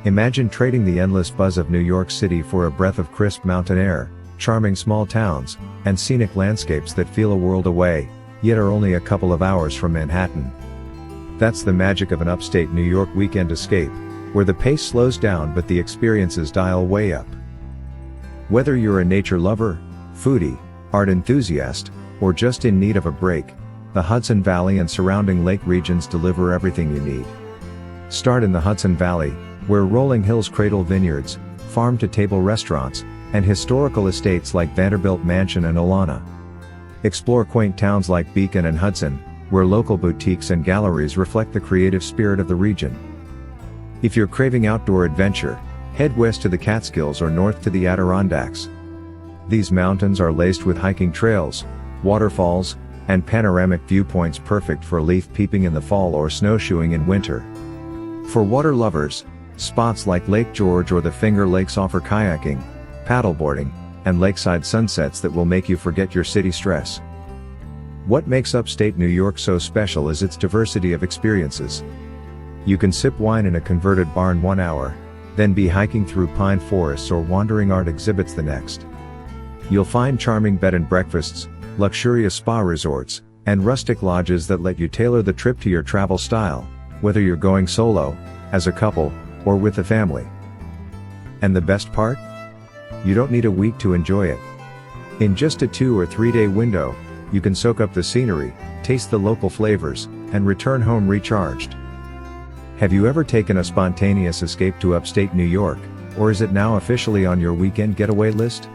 Imagine trading the endless buzz of New York City for a breath of crisp mountain air, charming small towns, and scenic landscapes that feel a world away, yet are only a couple of hours from Manhattan. That's the magic of an upstate New York weekend escape, where the pace slows down but the experiences dial way up. Whether you're a nature lover, foodie, art enthusiast, or just in need of a break, the Hudson Valley and surrounding lake regions deliver everything you need. Start in the Hudson Valley, where rolling hills cradle vineyards, farm-to-table restaurants, and historical estates like Vanderbilt Mansion and Olana. Explore quaint towns like Beacon and Hudson, where local boutiques and galleries reflect the creative spirit of the region. If you're craving outdoor adventure, head west to the Catskills or north to the Adirondacks. These mountains are laced with hiking trails, waterfalls, and panoramic viewpoints perfect for leaf peeping in the fall or snowshoeing in winter. For water lovers, spots like Lake George or the Finger Lakes offer kayaking, paddleboarding, and lakeside sunsets that will make you forget your city stress. What makes upstate New York so special is its diversity of experiences. You can sip wine in a converted barn 1 hour, then be hiking through pine forests or wandering art exhibits the next. You'll find charming bed and breakfasts, luxurious spa resorts, and rustic lodges that let you tailor the trip to your travel style, whether you're going solo, as a couple, or with the family. And the best part? You don't need a week to enjoy it. In just a 2 or 3 day window, you can soak up the scenery, taste the local flavors, and return home recharged. Have you ever taken a spontaneous escape to upstate New York, or is it now officially on your weekend getaway list?